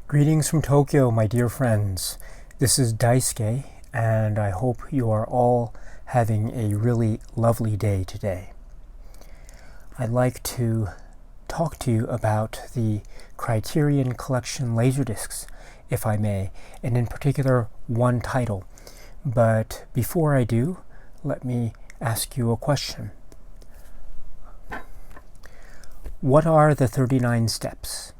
Greetings from Tokyo, my dear friends. This is Daisuke, and I hope you are all having a really lovely day today. I'd like to talk to you about the Criterion Collection Laserdiscs, if I may, and in particular one title. But before I do, let me ask you a question. What are the 39 steps?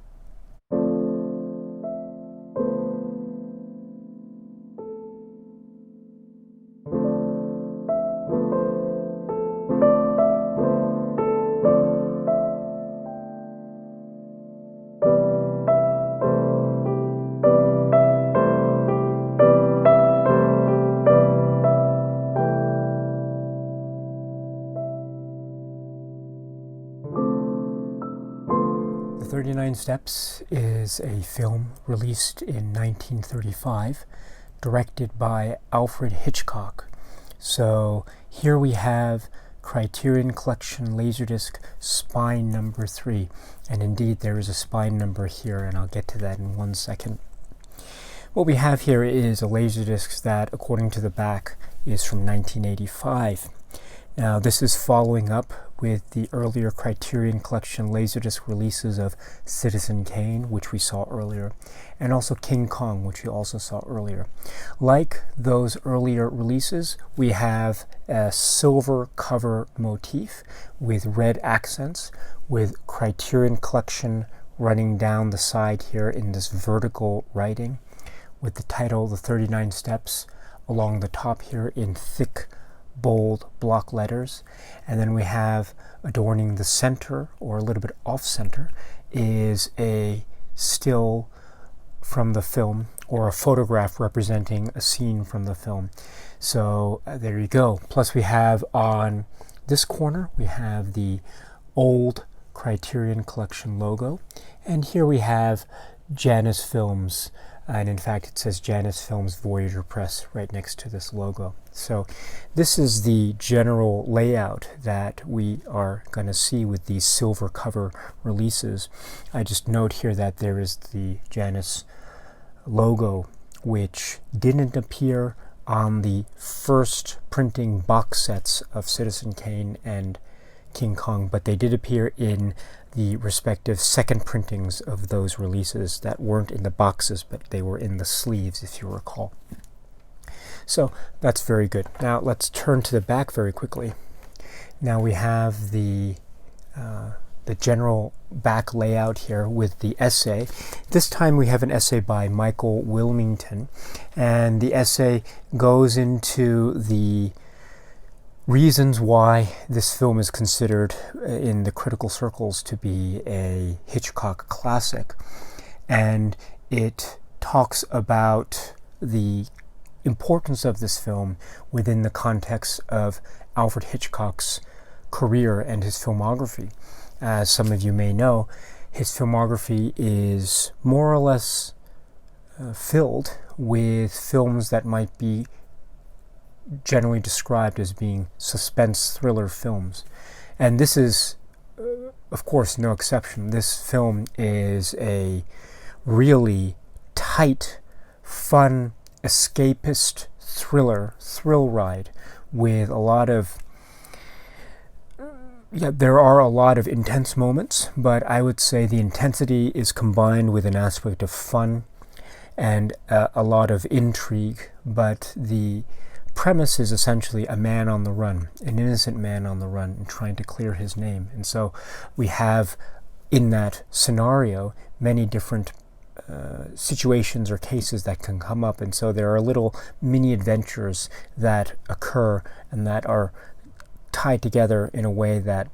The 39 Steps is a film released in 1935, directed by Alfred Hitchcock. So here we have Criterion Collection Laserdisc spine number 3, and indeed there is a spine number here, and I'll get to that in 1 second. What we have here is a Laserdisc that, according to the back, is from 1985. Now, this is following up with the earlier Criterion Collection Laserdisc releases of Citizen Kane, which we saw earlier, and also King Kong, which we also saw earlier. Like those earlier releases, we have a silver cover motif with red accents, with Criterion Collection running down the side here in this vertical writing, with the title, The 39 Steps, along the top here in thick bold block letters. And then we have adorning the center, or a little bit off center, is a still from the film, or a photograph representing a scene from the film. So there you go. Plus we have on this corner, we have the old Criterion Collection logo, and here we have Janus Films, and in fact it says Janus Films Voyager Press right next to this logo. So this is the general layout that we are going to see with these silver cover releases. I just note here that there is the Janus logo, which didn't appear on the first printing box sets of Citizen Kane and King Kong, but they did appear in the respective second printings of those releases that weren't in the boxes, but they were in the sleeves, if you recall. So that's very good. Now let's turn to the back very quickly. Now we have the general back layout here with the essay. This time we have an essay by Michael Wilmington, and the essay goes into the reasons why this film is considered in the critical circles to be a Hitchcock classic. And it talks about the importance of this film within the context of Alfred Hitchcock's career and his filmography. As some of you may know, his filmography is more or less filled with films that might be generally described as being suspense thriller films. And this is, of course, no exception. This film is a really tight, fun, escapist thrill ride with a lot of, there are a lot of intense moments, but I would say the intensity is combined with an aspect of fun and a lot of intrigue, but the premise is essentially a man on the run, an innocent man on the run, and trying to clear his name. And so we have in that scenario many different situations or cases that can come up, and so there are little mini adventures that occur and that are tied together in a way that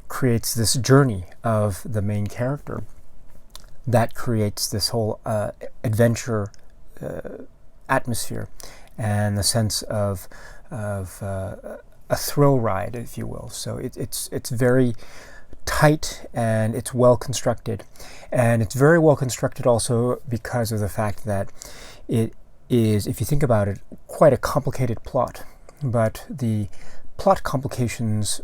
creates this journey of the main character that creates this whole adventure atmosphere and the sense of a thrill ride, if you will. So it's very tight and it's well constructed, and it's very well constructed also because of the fact that it is, if you think about it, quite a complicated plot, but the plot complications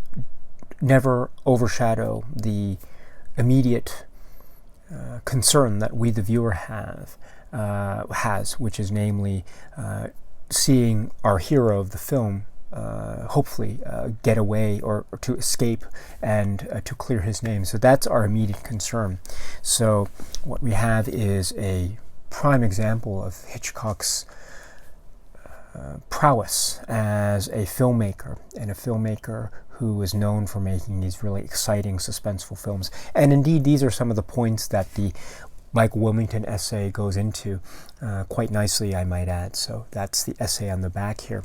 never overshadow the immediate concern that we, the viewer, has, which is namely seeing our hero of the film hopefully get away or to escape and to clear his name. So that's our immediate concern. So what we have is a prime example of Hitchcock's prowess as a filmmaker, and a filmmaker who is known for making these really exciting, suspenseful films. And indeed, these are some of the points that the Mike Wilmington essay goes into quite nicely, I might add. So that's the essay on the back here.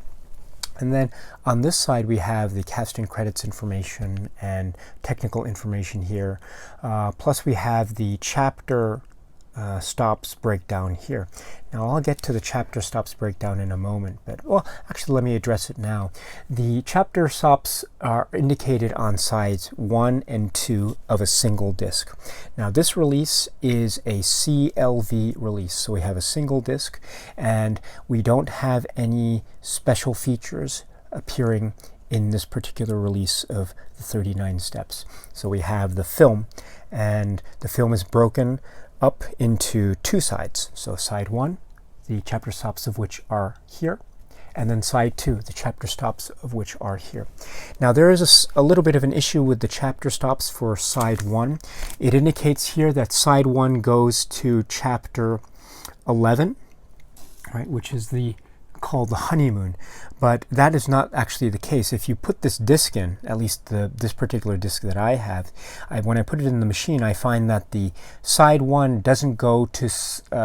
And then on this side, we have the casting credits information and technical information here. Plus we have the chapter stops breakdown here. Now I'll get to the chapter stops breakdown in a moment, but well, actually let me address it now. The chapter stops are indicated on sides 1 and 2 of a single disc. Now this release is a CLV release, so we have a single disc and we don't have any special features appearing in this particular release of the 39 steps. So we have the film, and the film is broken up into 2 sides. So side 1, the chapter stops of which are here, and then side 2, the chapter stops of which are here. Now there is a little bit of an issue with the chapter stops for side 1. It indicates here that side 1 goes to chapter 11, right, which is called the honeymoon, but that is not actually the case. If you put this disc in, at least this particular disc that I have, when I put it in the machine, I find that the side 1 doesn't go to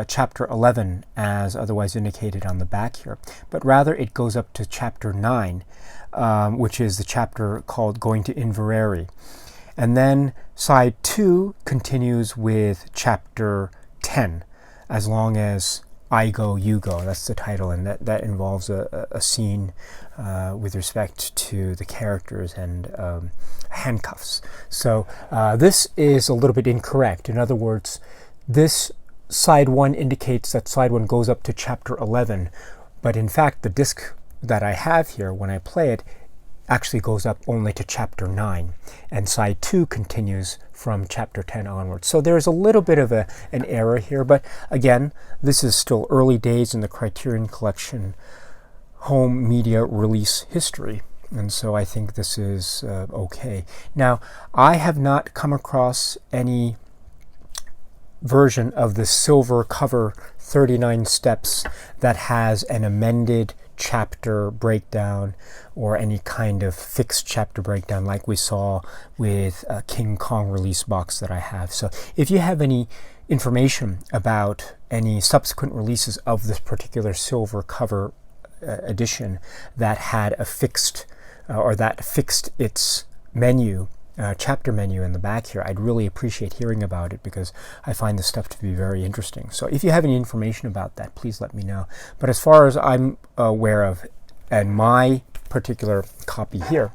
chapter 11 as otherwise indicated on the back here, but rather it goes up to chapter 9, which is the chapter called Going to Inverary. And then side 2 continues with chapter 10, as long as I Go, You Go. That's the title, and that involves a scene with respect to the characters and handcuffs. So this is a little bit incorrect. In other words, this side 1 indicates that side 1 goes up to chapter 11, but in fact the disc that I have here, when I play it, actually goes up only to chapter 9, and side 2 continues from chapter 10 onwards. So there's a little bit of an error here, but again, this is still early days in the Criterion Collection home media release history, and so I think this is okay. Now, I have not come across any version of the silver cover 39 steps that has an amended chapter breakdown or any kind of fixed chapter breakdown like we saw with King Kong release box that I have. So if you have any information about any subsequent releases of this particular silver cover edition that had a fixed or that fixed its menu, chapter menu in the back here, I'd really appreciate hearing about it, because I find this stuff to be very interesting. So if you have any information about that, please let me know. But as far as I'm aware of, and my particular copy here,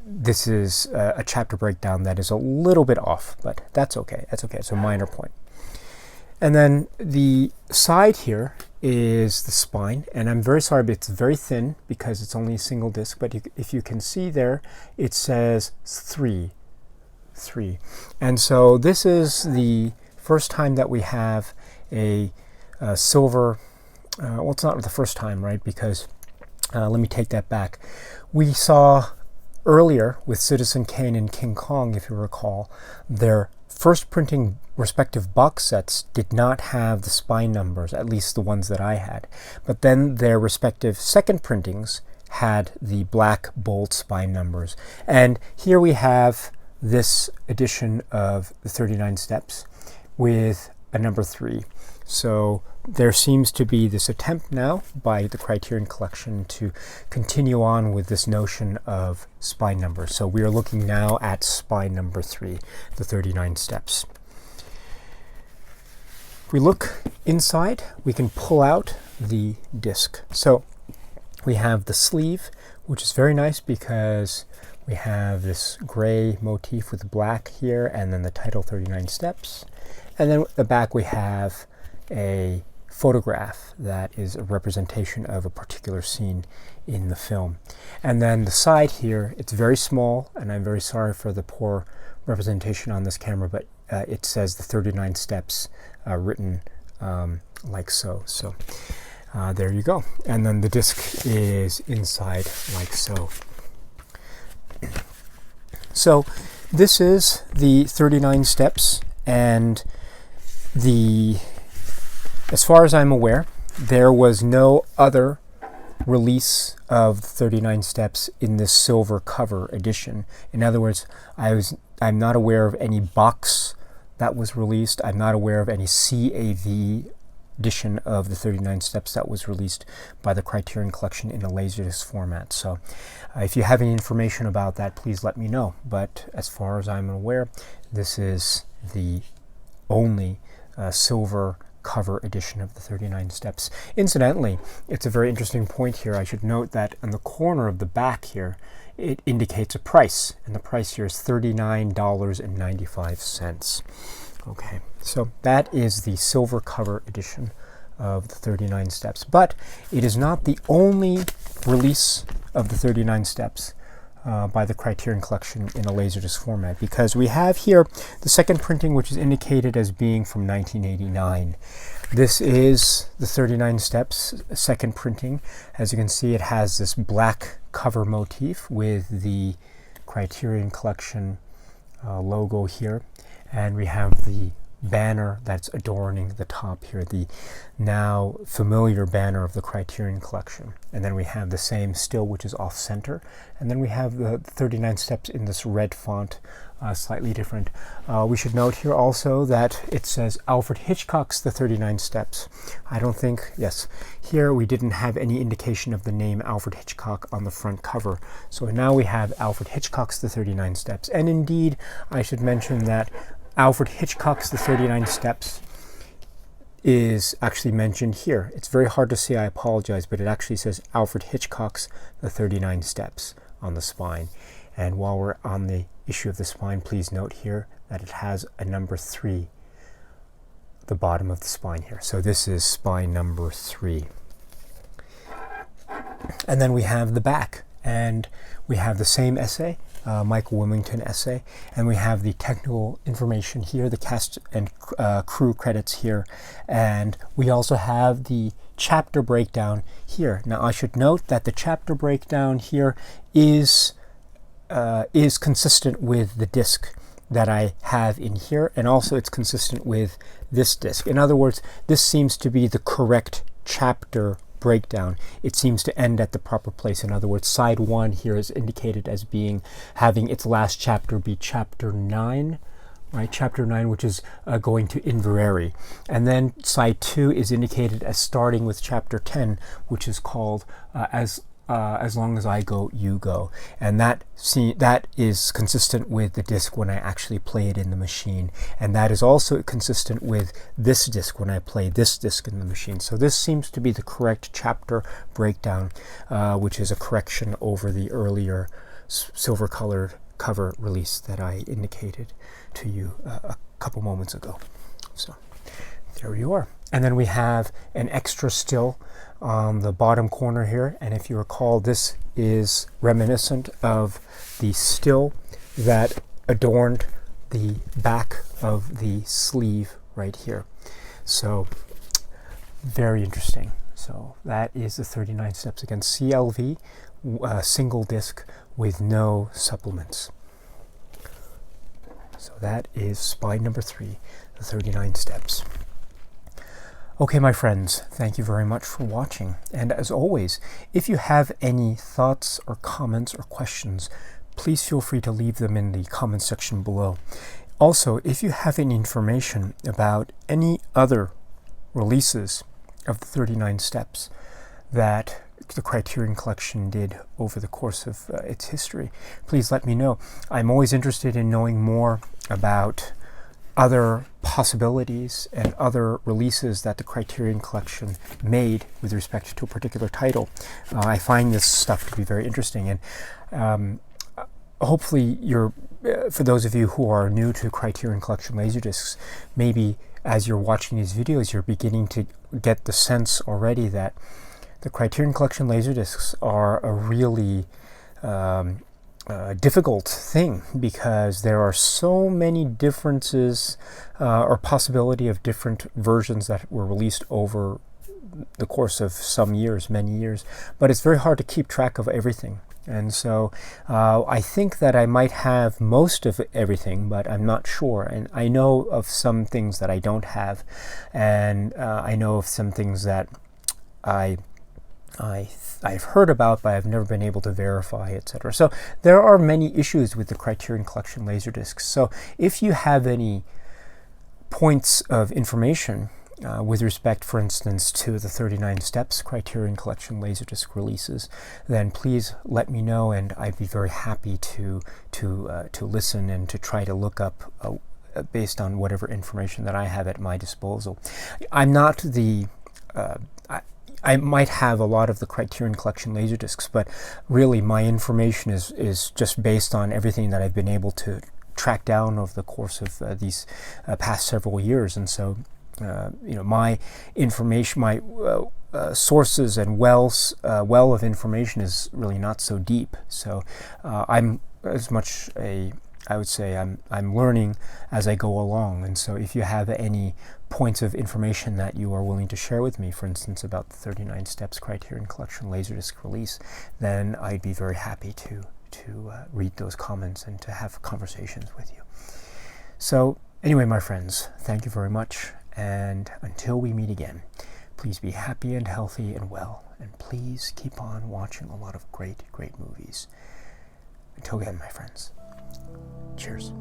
this is a chapter breakdown that is a little bit off, but that's okay. That's okay. It's a minor point. And then the side here is the spine, and I'm very sorry, but it's very thin because it's only a single disc, but if you can see there, it says 3. And so this is the first time that we have a silver, well, it's not the first time, right, because let me take that back. We saw earlier with Citizen Kane and King Kong, if you recall, their first printing respective box sets did not have the spine numbers, at least the ones that I had. But then their respective second printings had the black bold spine numbers. And here we have this edition of the 39 steps with a number 3. So there seems to be this attempt now by the Criterion Collection to continue on with this notion of spine numbers. So we are looking now at spine number 3, the 39 steps. If we look inside, we can pull out the disc. So we have the sleeve, which is very nice because we have this gray motif with black here, and then the title 39 steps. And then at the back we have a photograph that is a representation of a particular scene in the film. And then the side here, it's very small, and I'm very sorry for the poor representation on this camera, but it says the 39 steps written like so. So there you go. And then the disc is inside like so. So this is the 39 steps, and as far as I'm aware, there was no other release of 39 steps in this silver cover edition. In other words, I'm not aware of any box that was released. I'm not aware of any CAV edition of the 39 steps that was released by the Criterion Collection in a Laserdisc format. So if you have any information about that, please let me know. But as far as I'm aware, this is the only silver cover edition of the 39 steps. Incidentally, it's a very interesting point here. I should note that on the corner of the back here, it indicates a price, and the price here is $39.95. Okay, so that is the silver cover edition of the 39 steps. But it is not the only release of the 39 steps by the Criterion Collection in a Laserdisc format, because we have here the second printing, which is indicated as being from 1989. This is the 39 steps second printing. As you can see, it has this black cover motif with the Criterion Collection logo here, and we have the banner that's adorning the top here, the now familiar banner of the Criterion Collection. And then we have the same still, which is off center, and then we have the 39 steps in this red font, slightly different. We should note here also that it says Alfred Hitchcock's The 39 Steps. I don't think, yes, here we didn't have any indication of the name Alfred Hitchcock on the front cover. So now we have Alfred Hitchcock's The 39 Steps. And indeed, I should mention that Alfred Hitchcock's The 39 Steps is actually mentioned here. It's very hard to see, I apologize, but it actually says Alfred Hitchcock's The 39 Steps on the spine. And while we're on the issue of the spine, please note here that it has a number 3 at the bottom of the spine here. So this is spine number 3. And then we have the back, and we have the same essay, Michael Wilmington essay, and we have the technical information here, the cast and crew credits here, and we also have the chapter breakdown here. Now I should note that the chapter breakdown here is consistent with the disc that I have in here, and also it's consistent with this disc. In other words, this seems to be the correct chapter breakdown. It seems to end at the proper place. In other words, side 1 here is indicated as having its last chapter be chapter 9, right? Chapter 9, which is going to Inverary. And then side 2 is indicated as starting with chapter 10, which is called As Long As I Go, You Go. And that is consistent with the disc when I actually play it in the machine. And that is also consistent with this disc when I play this disc in the machine. So this seems to be the correct chapter breakdown, which is a correction over the earlier silver colored cover release that I indicated to you a couple moments ago. So there you are. And then we have an extra still on the bottom corner here, and if you recall, this is reminiscent of the still that adorned the back of the sleeve right here. So very interesting. So that is the 39 steps, again, CLV, single disc with no supplements. So that is spine number 3, the 39 steps. Okay, my friends, thank you very much for watching. And as always, if you have any thoughts or comments or questions, please feel free to leave them in the comment section below. Also, if you have any information about any other releases of the 39 steps that the Criterion Collection did over the course of its history, please let me know. I'm always interested in knowing more about other possibilities and other releases that the Criterion Collection made with respect to a particular title. I find this stuff to be very interesting, and hopefully for those of you who are new to Criterion Collection Laserdiscs, maybe as you're watching these videos, you're beginning to get the sense already that the Criterion Collection Laserdiscs are a really difficult thing, because there are so many differences or possibility of different versions that were released over the course of some years, many years, but it's very hard to keep track of everything. And so I think that I might have most of everything, but I'm not sure. And I know of some things that I don't have, and I know of some things that I've heard about, but I've never been able to verify, etc. So there are many issues with the Criterion Collection Laserdiscs. So if you have any points of information with respect, for instance, to the 39 Steps Criterion Collection Laserdisc releases, then please let me know, and I'd be very happy to listen and to try to look up based on whatever information that I have at my disposal. I'm not the I might have a lot of the Criterion Collection Laserdiscs, but really my information is just based on everything that I've been able to track down over the course of these past several years. And so, my information, my sources and well of information is really not so deep. So I'm as much I would say I'm learning as I go along. And so if you have any points of information that you are willing to share with me, for instance, about the 39 Steps Criterion Collection Laserdisc release, then I'd be very happy to read those comments and to have conversations with you. So anyway, my friends, thank you very much. And until we meet again, please be happy and healthy and well. And please keep on watching a lot of great, great movies. Until then, my friends. Cheers.